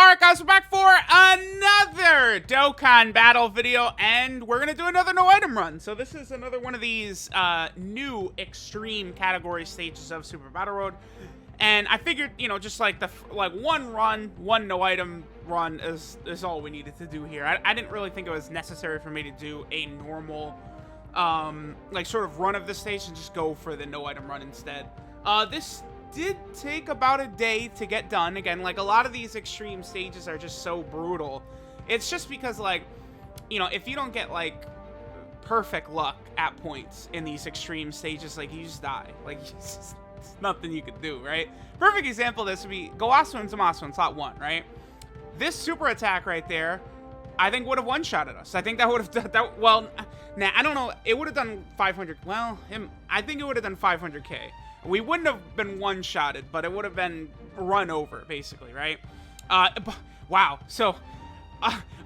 Alright guys, we're back for another Dokkan battle video, and we're gonna do another no item run. So this is another one of these new extreme category stages of Super Battle Road. And I figured, you know, just like one run, one no item run is all we needed to do here. I didn't really think it was necessary for me to do a normal like sort of run of this stage and just go for the no item run instead. This did take about a day to get done. Again, like a lot of these extreme stages are just so brutal. It's just because, like, you know, if you don't get like perfect luck at points in these extreme stages, like you just die. Like it's nothing you could do, right? Perfect example of this would be Gowasu and Zamasu in slot 1, right? This super attack right there, I think would have one-shotted us. I think that would have done that. Well, nah, I don't know. It would have done 500. Well, I think it would have done 500k. We wouldn't have been one-shotted, but it would have been run over, basically, right? Wow. So,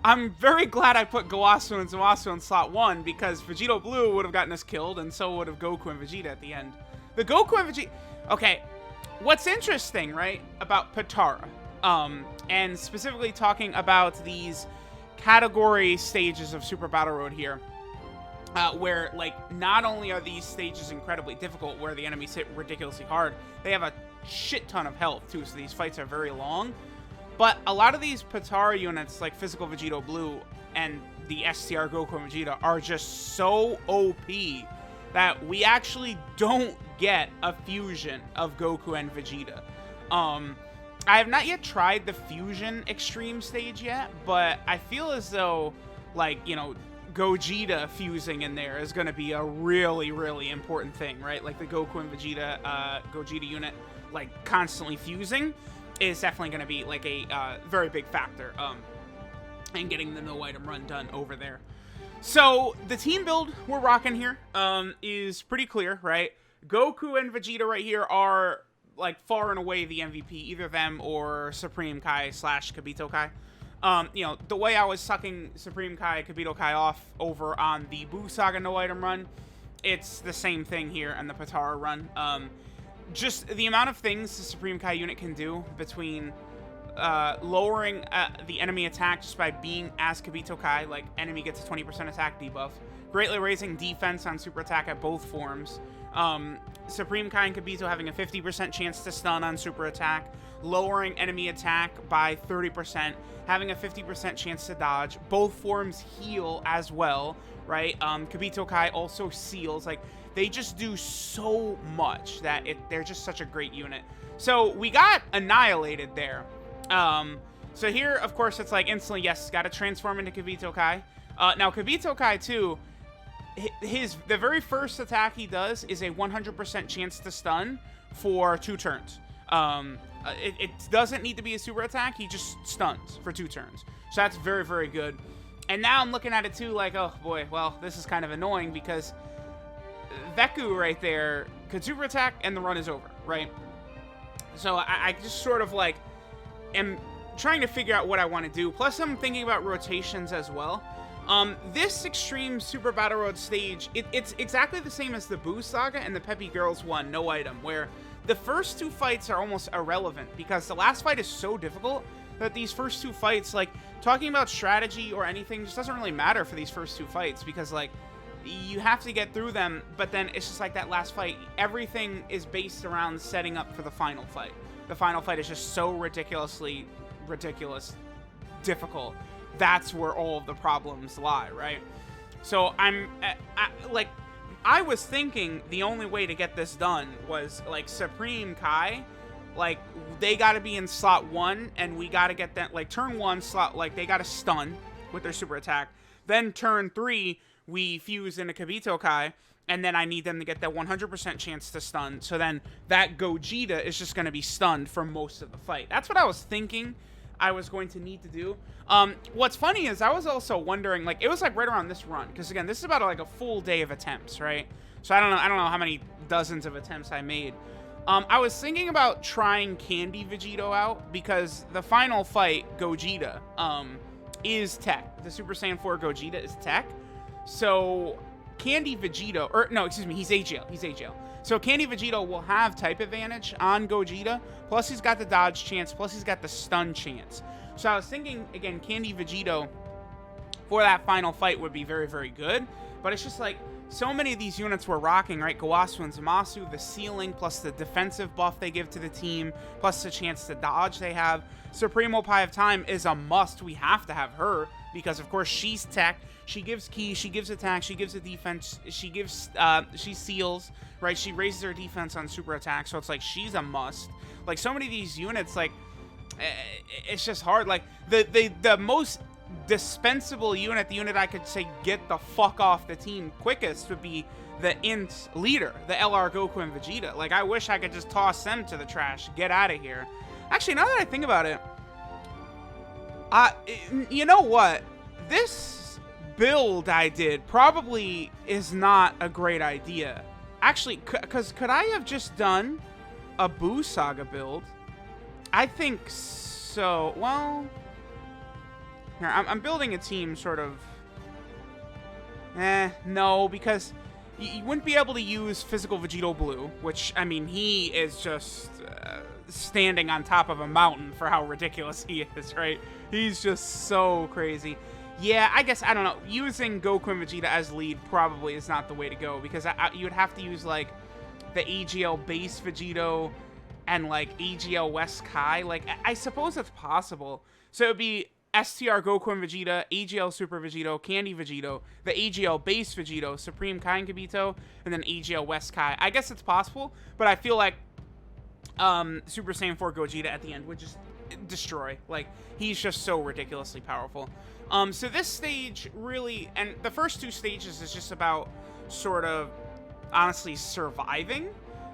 I'm very glad I put Gowasu and Zamasu in slot 1, because Vegito Blue would have gotten us killed, and so would have Goku and Vegeta at the end. The Goku and Vegeta... Okay, what's interesting, right, about POTARA, and specifically talking about these category stages of Super Battle Road here, where, like, not only are these stages incredibly difficult, where the enemies hit ridiculously hard, they have a shit ton of health, too, so these fights are very long. But a lot of these POTARA units, like Physical Vegito Blue and the STR Goku and Vegeta, are just so OP that we actually don't get a fusion of Goku and Vegeta. I have not yet tried the fusion extreme stage yet, but I feel as though, like, you know, Gogeta fusing in there is going to be a really, really important thing, right? Like the Goku and Vegeta, Gogeta unit, like constantly fusing is definitely going to be like a very big factor in getting the no item run done over there. So the team build we're rocking here is pretty clear, right? Goku and Vegeta right here are like far and away the MVP, either them or Supreme Kai / Kibito Kai. You know, the way I was sucking Supreme Kai, Kibito Kai off over on the Buu Saga no item run, it's the same thing here on the POTARA run. Just the amount of things the Supreme Kai unit can do between lowering the enemy attack just by being as Kibito Kai, like enemy gets a 20% attack debuff, greatly raising defense on super attack at both forms, Supreme Kai and Kibito having a 50% chance to stun on super attack, lowering enemy attack by 30%, having a 50% chance to dodge. Both forms heal as well, right? Kibito Kai also seals. Like, they just do so much that they're just such a great unit. So we got annihilated there. So here, of course, it's like instantly, yes, got to transform into Kibito Kai. Now, Kibito Kai, too, the very first attack he does is a 100% chance to stun for 2 turns. It doesn't need to be a super attack. He just stuns for 2 turns. So that's very, very good. And now I'm looking at it too like, oh boy, well, this is kind of annoying because Veku right there could super attack and the run is over, right? So I just sort of like am trying to figure out what I want to do. Plus I'm thinking about rotations as well. This extreme Super Battle Road stage, it's exactly the same as the Buu Saga and the Peppy Girls one, no item, where the first 2 fights are almost irrelevant because the last fight is so difficult that these first 2 fights, like, talking about strategy or anything just doesn't really matter for these first 2 fights because, like, you have to get through them, but then it's just like that last fight. Everything is based around setting up for the final fight. The final fight is just so ridiculous, difficult. That's where all of the problems lie, right? So I was thinking the only way to get this done was, like, Supreme Kai, like, they got to be in slot 1, and we got to get that, like, turn 1 slot, like, they got to stun with their super attack. Then turn 3, we fuse into Kibito Kai, and then I need them to get that 100% chance to stun. So then that Gogeta is just going to be stunned for most of the fight. That's what I was thinking I was going to need to do. What's funny is I was also wondering, like, it was like right around this run, because again, this is about like a full day of attempts, right? So I don't know how many dozens of attempts I made. I was thinking about trying Candy Vegito out because the final fight, Gogeta, is tech. The Super Saiyan 4 Gogeta is tech. So Candy Vegito, or no, excuse me, he's AGL. He's AGL. So Candy Vegito will have type advantage on Gogeta. Plus he's got the dodge chance. Plus he's got the stun chance. So I was thinking, again, Candy Vegito for that final fight would be very, very good. But it's just like, so many of these units we're rocking, right? Gowasu and Zamasu, the ceiling, plus the defensive buff they give to the team, plus the chance to dodge they have. Supremo Pie of Time is a must. We have to have her, because of course she's tech. She gives key, she gives attack, she gives a defense, she gives, she seals, right? She raises her defense on super attack, so it's like, she's a must. Like, so many of these units, like, it's just hard. Like, the most dispensable unit, the unit I could say get the fuck off the team quickest, would be the int leader, the LR Goku and Vegeta. Like, I wish I could just toss them to the trash, get out of here. Actually, now that I think about it, you know what? This build I did probably is not a great idea. Actually, because could I have just done a Buu Saga build? I think so. Well, here, I'm building a team sort of... no, because you wouldn't be able to use Physical Vegito Blue, which, I mean, he is just standing on top of a mountain for how ridiculous he is, right? He's just so crazy. Yeah, I guess, I don't know, using Goku and Vegeta as lead probably is not the way to go, because you would have to use, like, the AGL base Vegito and, like, AGL West Kai. Like, I suppose that's possible. So it would be STR Goku and Vegeta, AGL Super Vegito, Candy Vegito, the AGL base Vegito, Supreme Kai and Kibito, and then AGL West Kai. I guess it's possible, but I feel like Super Saiyan 4 Gogeta at the end would just destroy. Like, he's just so ridiculously powerful. So this stage really, and the first two stages is just about sort of honestly surviving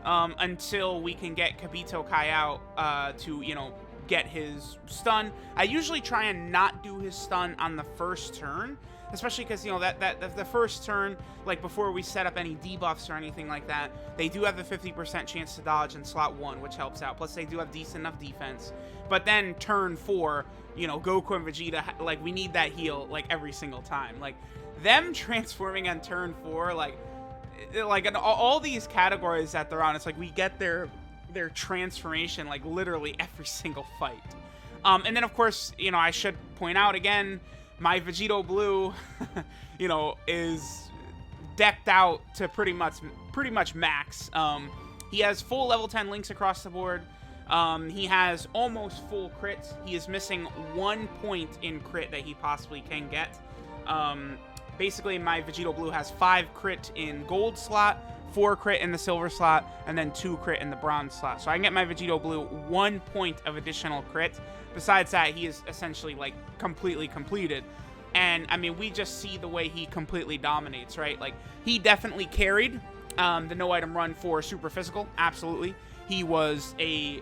until we can get Kibito Kai out to, you know, get his stun. I usually try and not do his stun on the first turn, especially because, you know, that the first turn, like before we set up any debuffs or anything like that, they do have the 50% chance to dodge in slot 1, which helps out. Plus they do have decent enough defense. But then turn 4, you know, Goku and Vegeta, like, we need that heal like every single time. Like, them transforming on turn 4, like in all these categories that they're on, it's like we get their transformation like literally every single fight. And then of course, you know, I should point out again, my Vegito Blue, you know, is decked out to pretty much max. He has full level 10 links across the board. He has almost full crits. He is missing 1 point in crit that he possibly can get. Basically, my Vegito Blue has 5 crit in gold slot, 4 crit in the silver slot, and then 2 crit in the bronze slot. So I can get my Vegito Blue 1 point of additional crit. Besides that, he is essentially, like, completely completed. And, I mean, we just see the way he completely dominates, right? Like, he definitely carried the no-item run for Super Physical. Absolutely. He was a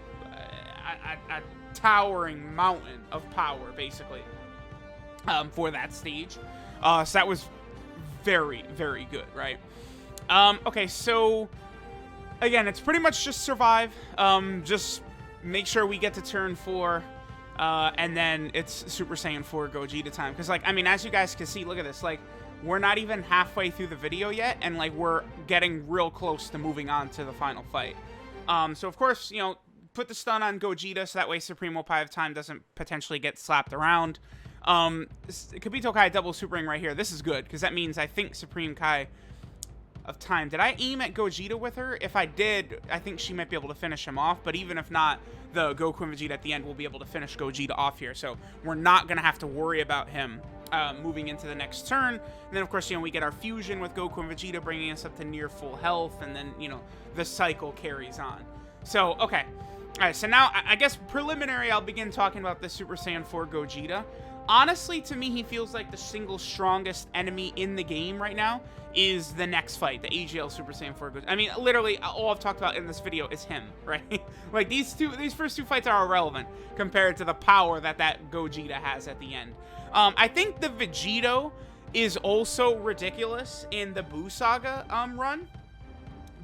towering mountain of power, basically, for that stage. So that was very, very good, right? Okay, so again, it's pretty much just survive. Just make sure we get to turn 4, and then it's Super Saiyan 4 Gogeta time. Because, like, I mean, as you guys can see, look at this. Like, we're not even halfway through the video yet, and, like, we're getting real close to moving on to the final fight. So, of course, you know, put the stun on Gogeta so that way Supremo Pie of Time doesn't potentially get slapped around. Kibito Kai double supering right here. This is good, because that means I think Supreme Kai of Time. Did I aim at Gogeta with her? If I did, I think she might be able to finish him off, but even if not, the Goku and Vegeta at the end will be able to finish Gogeta off here, so we're not going to have to worry about him moving into the next turn. And then, of course, you know, we get our fusion with Goku and Vegeta, bringing us up to near full health, and then, you know, the cycle carries on. So, okay. Alright, so now, I guess preliminary, I'll begin talking about the Super Saiyan 4 Gogeta. Honestly, to me, he feels like the single strongest enemy in the game right now is the next fight, the AGL Super Saiyan 4 Gogeta. I mean, literally, all I've talked about in this video is him, right? Like, these first two fights are irrelevant compared to the power that Gogeta has at the end. I think the Vegito is also ridiculous in the Buu Saga run,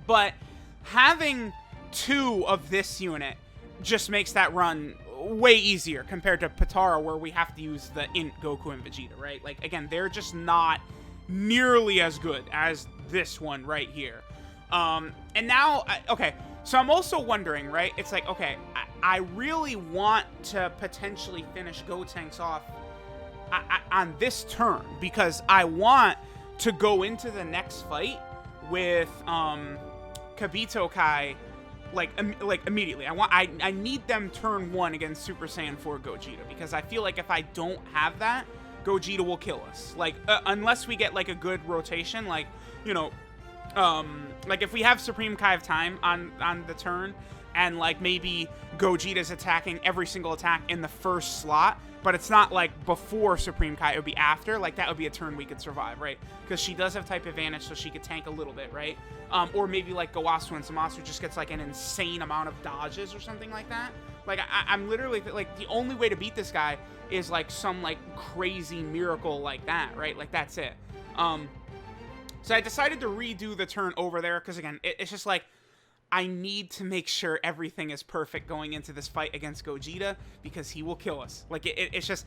but having 2 of this unit just makes that run way easier compared to POTARA, where we have to use the int Goku and Vegeta, right? Like, again, they're just not nearly as good as this one right here. And now, okay, so I'm also wondering, right? It's like, okay, I really want to potentially finish Gotenks off on this turn, because I want to go into the next fight with Kibito Kai like immediately. I need them turn 1 against Super Saiyan 4 Gogeta, because I feel like if I don't have that, Gogeta will kill us. Like unless we get like a good rotation, like, you know, like if we have Supreme Kai of Time on the turn, and like maybe Gogeta's attacking every single attack in the first slot, but it's not like before Supreme Kai, it would be after, like that would be a turn we could survive, right? Because she does have type advantage, so she could tank a little bit, right? Or maybe like Gowasu and Zamasu just gets like an insane amount of dodges or something like that. Like I'm literally like, the only way to beat this guy is like some like crazy miracle like that, right? Like that's it. So I decided to redo the turn over there, because again, it's just like, I need to make sure everything is perfect going into this fight against Gogeta, because he will kill us. Like, it's just...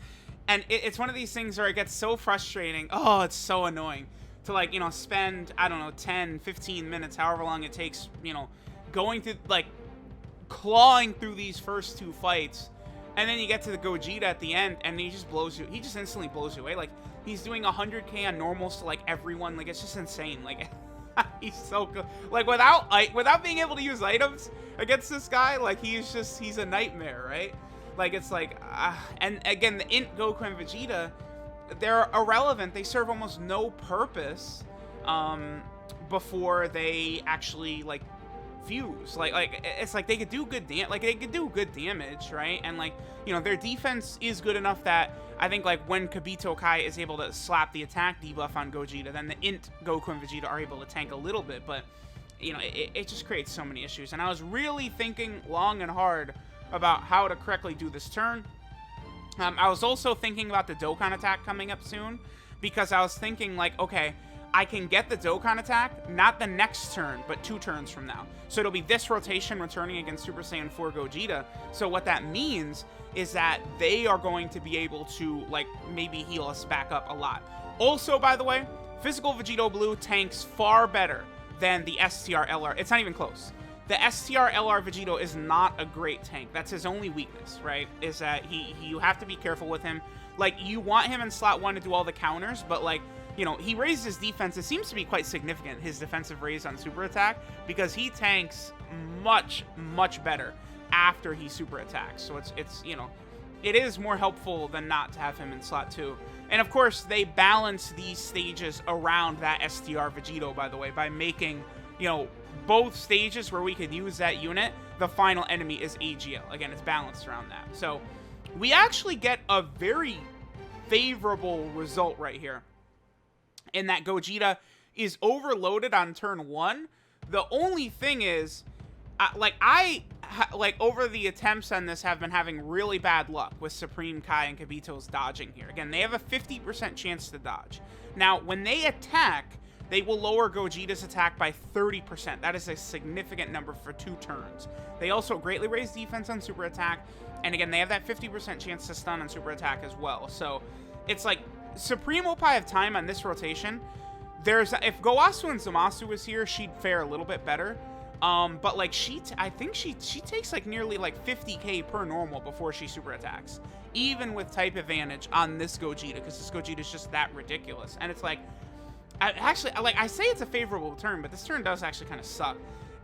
And it's one of these things where it gets so frustrating. Oh, it's so annoying to, like, you know, spend, I don't know, 10, 15 minutes, however long it takes, you know, going through, like, clawing through these first 2 fights. And then you get to the Gogeta at the end, and he just blows you. He just instantly blows you away. Like, he's doing 100k on normals to, like, everyone. Like, it's just insane. Like... He's so good. Like, without being able to use items against this guy, like, he's a nightmare, right? Like, it's like, and again, the Int Goku and Vegeta, they're irrelevant. They serve almost no purpose before they actually, like, fuse. Like it's like they could do good damage, right? And like, you know, their defense is good enough that I think like when Kibito Kai is able to slap the attack debuff on Gogeta, then the Int Goku and Vegeta are able to tank a little bit, but you know, it just creates so many issues. And I was really thinking long and hard about how to correctly do this turn. I was also thinking about the Dokkan attack coming up soon, because I was thinking like, okay, I can get the Dokkan attack, not the next turn, but 2 turns from now. So it'll be this rotation returning against Super Saiyan 4 Gogeta. So what that means is that they are going to be able to, like, maybe heal us back up a lot. Also, by the way, Physical Vegito Blue tanks far better than the STR LR. It's not even close. The STR LR Vegito is not a great tank. That's his only weakness, right? Is that you have to be careful with him. Like, you want him in slot 1 to do all the counters, but, like, you know, he raised his defense. It seems to be quite significant, his defensive raise on super attack, because he tanks much, much better after he super attacks. So it's you know, it is more helpful than not to have him in slot 2. And of course, they balance these stages around that STR Vegito, by the way, by making, you know, both stages where we could use that unit, the final enemy is AGL. Again, it's balanced around that. So we actually get a very favorable result right here, in that Gogeta is overloaded on turn 1. The only thing is, over the attempts on this have been having really bad luck with Supreme Kai and Kibito's dodging here. Again, they have a 50% chance to dodge. Now, when they attack, they will lower Gogeta's attack by 30%. That is a significant number for 2 turns. They also greatly raise defense on super attack, and again, they have that 50% chance to stun on super attack as well. So, it's like, Supreme Opai of Time on this rotation, if Gowasu and Zamasu was here, she'd fare a little bit better. But like I think she takes like nearly like 50k per normal before she super attacks, even with type advantage on this Gogeta, because this Gogeta is just that ridiculous. And it's like, I say it's a favorable turn, but this turn does actually kind of suck.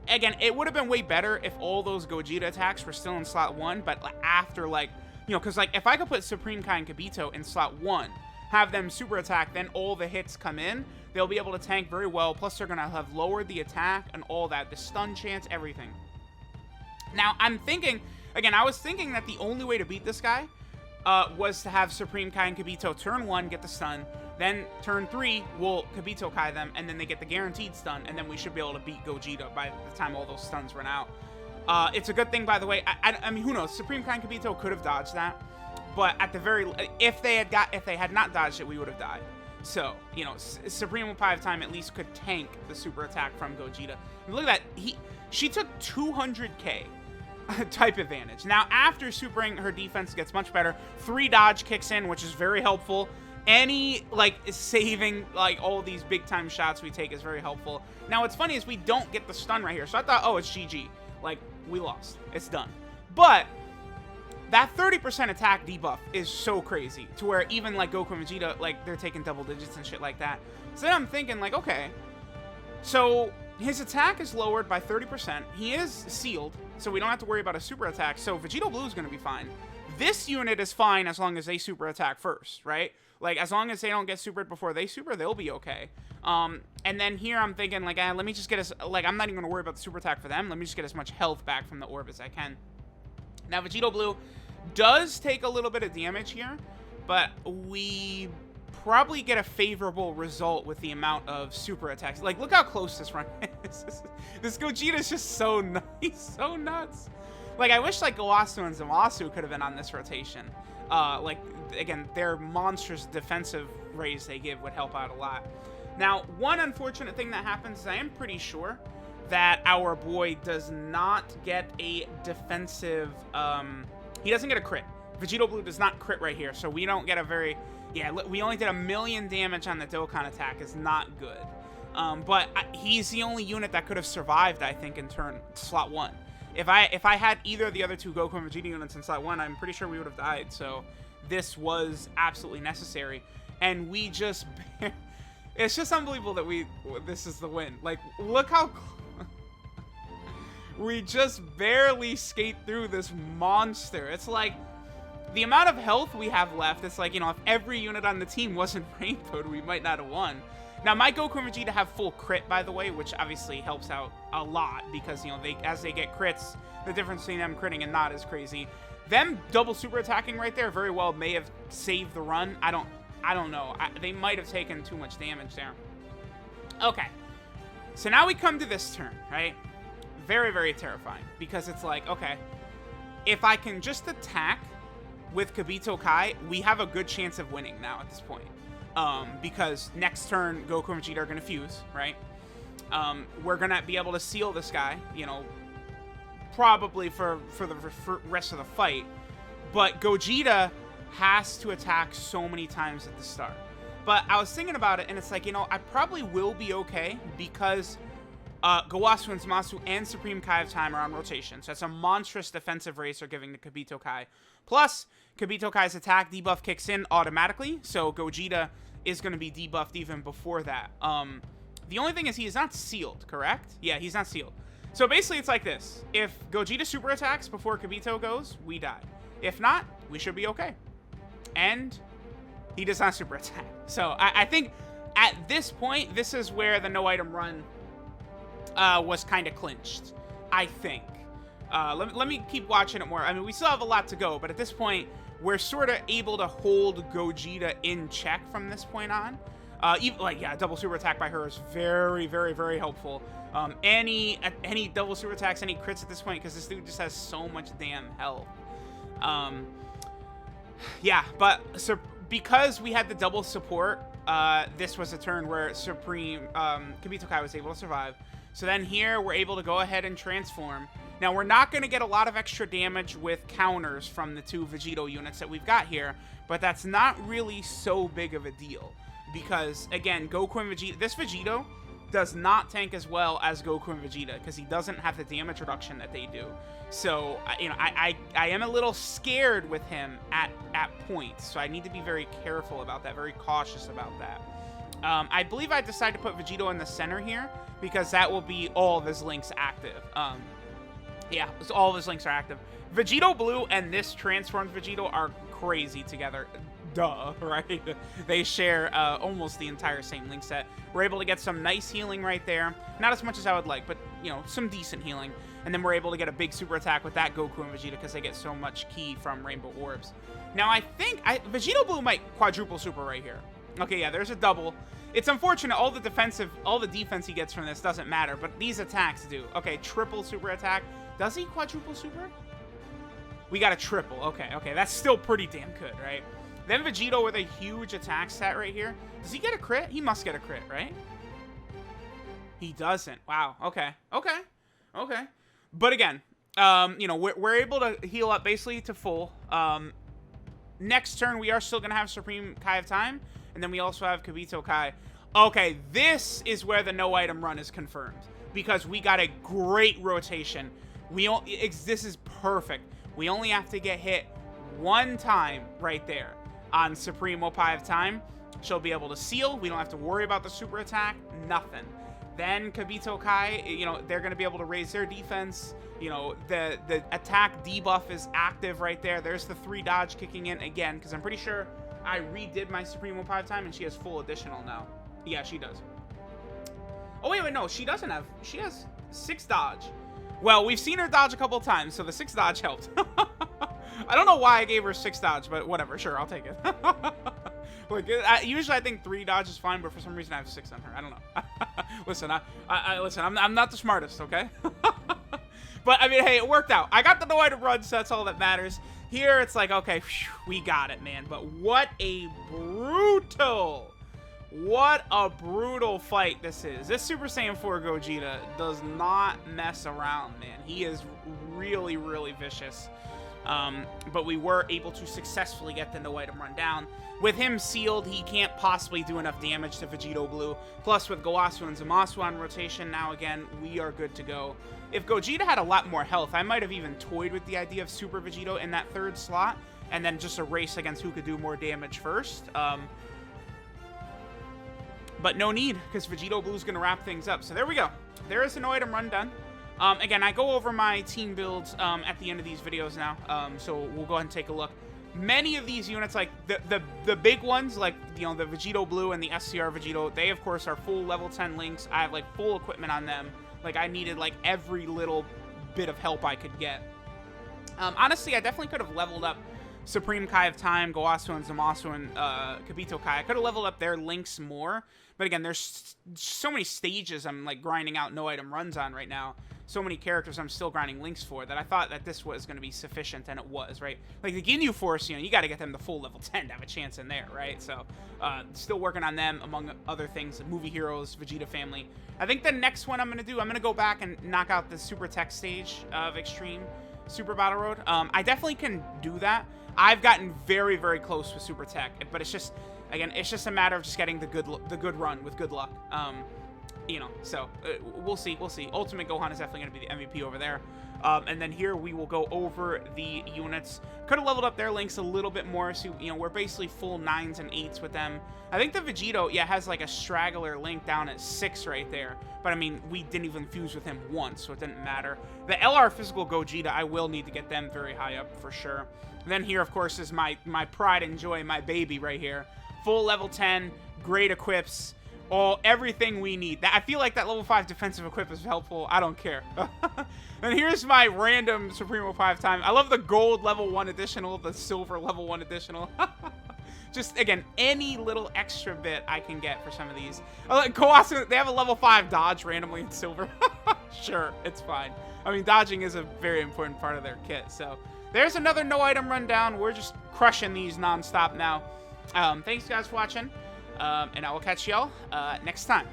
Again, it would have been way better if all those Gogeta attacks were still in slot 1, but like after, like, you know, because like if I could put Supreme Kai and Kibito in slot 1, have them super attack, then all the hits come in, they'll be able to tank very well, plus they're going to have lowered the attack and all that, the stun chance, everything. Now, I'm thinking, again, I was thinking that the only way to beat this guy was to have Supreme Kai and Kibito turn 1, get the stun, then turn 3, we'll Kibito Kai them, and then they get the guaranteed stun, and then we should be able to beat Gogeta by the time all those stuns run out. It's a good thing, by the way, I mean, who knows, Supreme Kai and Kibito could have dodged that, but at the very, if they had not dodged it, we would have died. So, you know, Supreme Opai of Time at least could tank the super attack from Gogeta. And look at that, she took 200k type advantage. Now, after supering, her defense gets much better. 3 dodge kicks in, which is very helpful. Any, like, saving, like, all these big-time shots we take is very helpful. Now, what's funny is we don't get the stun right here. So I thought, oh, it's GG. Like, we lost. It's done. But that 30% attack debuff is so crazy to where even like Goku and Vegeta, like they're taking double digits and shit like that. So then I'm thinking like, okay, so his attack is lowered by 30%. He is sealed, so we don't have to worry about a super attack. So Vegito Blue is going to be fine. This unit is fine as long as they super attack first, right? Like, as long as they don't get supered before they super, they'll be okay. And then here I'm thinking, like, let me just get as, like, I'm not even going to worry about the super attack for them. Let me just get as much health back from the orb as I can. Now, Vegito Blue does take a little bit of damage here, but we probably get a favorable result with the amount of super attacks. Like, look how close this run is. This Gogeta is just so nice, so nuts. Like, I wish, like, Gowasu and Zamasu could have been on this rotation. Like, again, their monstrous defensive raise they give would help out a lot. Now, one unfortunate thing that happens is I am pretty sure that our boy does not get a defensive, he doesn't get a crit. Vegito Blue does not crit right here, so we don't get a very, yeah, we only did 1,000,000 damage on the Dokkan attack, is not good. But he's the only unit that could have survived, I think, in slot 1. If I had either of the other two Goku and Vegeta units in slot 1, I'm pretty sure we would have died. So this was absolutely necessary, and we just, it's just unbelievable that this is the win. Like, look how we just barely skate through this monster. It's like the amount of health we have left. It's like, you know, if every unit on the team wasn't rainbowed, we might not have won. Now, my Goku and Vegeta have full crit, by the way, which obviously helps out a lot because, you know, as they get crits, the difference between them critting and not is crazy. Them double super attacking right there very well may have saved the run. I don't know. They might have taken too much damage there. Okay. So now we come to this turn, right? Very, very terrifying because it's like, okay, if I can just attack with Kibito Kai, we have a good chance of winning now at this point. Because next turn, Goku and Vegeta are going to fuse, right? We're going to be able to seal this guy, you know, probably for the rest of the fight. But Gogeta has to attack so many times at the start. But I was thinking about it, and it's like, you know, I probably will be okay because Gowasu and Zamasu and Supreme Kai of Time are on rotation. So that's a monstrous defensive race they're giving to Kibito Kai. Plus, Kibito Kai's attack debuff kicks in automatically, so Gogeta is going to be debuffed even before that. The only thing is he is not sealed, correct? Yeah, he's not sealed. So basically it's like this. If Gogeta super attacks before Kibito goes, we die. If not, we should be okay. And he does not super attack. So I think at this point, this is where the no item run was kind of clinched, I think. Let me keep watching it more. I mean, we still have a lot to go, but at this point, we're sort of able to hold Gogeta in check from this point on. Even, like, yeah, double super attack by her is very, very, very helpful. Any double super attacks, any crits at this point, because this dude just has so much damn health. Yeah, but so because we had the double support, this was a turn where Supreme Kibito Kai was able to survive. So then here, we're able to go ahead and transform. Now, we're not going to get a lot of extra damage with counters from the two Vegito units that we've got here, but that's not really so big of a deal. Because, again, Goku and Vegeta, this Vegito does not tank as well as Goku and Vegeta, because he doesn't have the damage reduction that they do. So, you know, I am a little scared with him at points, so I need to be very careful about that, very cautious about that. I believe I decided to put Vegito in the center here, because that will be all of his links active. Yeah, so all of his links are active. Vegito Blue and this transformed Vegito are crazy together. Duh, right? They share almost the entire same link set. We're able to get some nice healing right there. Not as much as I would like, but, you know, some decent healing. And then we're able to get a big super attack with that Goku and Vegeta because they get so much ki from Rainbow Orbs. Now, I think Vegito Blue might quadruple super right here. Okay, yeah, there's a double. It's unfortunate, all the defense he gets from this doesn't matter, but these attacks do. Okay, triple super attack. Does he quadruple super? We got a triple. Okay, that's still pretty damn good, right? Then Vegito with a huge attack stat right here. Does he get a crit? He must get a crit, right? He doesn't. Wow, okay. But again, you know, we're able to heal up basically to full. Next turn, we are still going to have Supreme Kai of Time. And then we also have Kibito Kai. Okay, this is where the no item run is confirmed. Because we got a great rotation. This is perfect. We only have to get hit one time right there on Supreme Opie of Time. She'll be able to seal. We don't have to worry about the super attack. Nothing. Then Kibito Kai, you know, they're going to be able to raise their defense. You know, the attack debuff is active right there. There's the 3 dodge kicking in again, because I'm pretty sure I redid my Supreme Opie of Time, and she has full additional now. Yeah, she does. Oh, wait, no, she doesn't have... She has 6 dodge. Well, we've seen her dodge a couple times, so the 6 dodge helped. I don't know why I gave her 6 dodge, but whatever. Sure, I'll take it. Look, usually I think 3 dodge is fine, but for some reason I have 6 on her. I don't know. Listen, I'm not the smartest, okay? But, I mean, hey, it worked out. I got the no item run, so that's all that matters. Here, it's like, okay, whew, we got it, man. But what a brutal fight this is. This Super Saiyan 4 Gogeta does not mess around, man. He is really, really vicious. But we were able to successfully get the no item run down. With him sealed, he can't possibly do enough damage to Vegito Blue. Plus, with Gowasu and Zamasu on rotation now again, we are good to go. If Gogeta had a lot more health, I might have even toyed with the idea of Super Vegito in that 3rd slot, and then just a race against who could do more damage first. But no need, because Vegito Blue's going to wrap things up. So there we go. There is a no item run done. Again, I go over my team builds at the end of these videos now, so we'll go ahead and take a look. Many of these units, like the big ones, like, you know, the Vegito Blue and the SCR Vegito, they, of course, are full level 10 links. I have, like, full equipment on them. Like, I needed, like, every little bit of help I could get. Honestly, I definitely could have leveled up Supreme Kai of Time, Gowasu and Zamasu and Kibito Kai. I could have leveled up their links more. But again, there's so many stages I'm, like, grinding out no item runs on right now. So many characters I'm still grinding links for that I thought that this was going to be sufficient, and it was, right? Like the Ginyu Force, you know, you got to get them to full level 10 to have a chance in there, right? So, still working on them, among other things, Movie Heroes, Vegeta Family. I think the next one I'm going to go back and knock out the Super Tech stage of Extreme Super Battle Road. I definitely can do that. I've gotten very, very close with Super Tech, but it's just, again, it's just a matter of just getting the good run with good luck. You know, so we'll see. Ultimate Gohan is definitely going to be the MVP over there. And then here we will go over the units. Could have leveled up their links a little bit more, so, you know, we're basically full 9s and 8s with them. I think the Vegito, yeah, has like a straggler link down at 6 right there. But, I mean, we didn't even fuse with him once, so it didn't matter. The LR Physical Gogeta, I will need to get them very high up for sure. And then here, of course, is my pride and joy, my baby right here. Full level 10, great equips. Everything we need. I feel like that level 5 defensive equip is helpful. I don't care. And here's my random Supremo 5 time. I love the gold level 1 additional, the silver level 1 additional. Just, again, any little extra bit I can get for some of these. Gowasu, they have a level 5 dodge randomly in silver. Sure, it's fine. I mean, dodging is a very important part of their kit. So there's another no item rundown. We're just crushing these nonstop now. Thanks, guys, for watching. And I will catch y'all next time.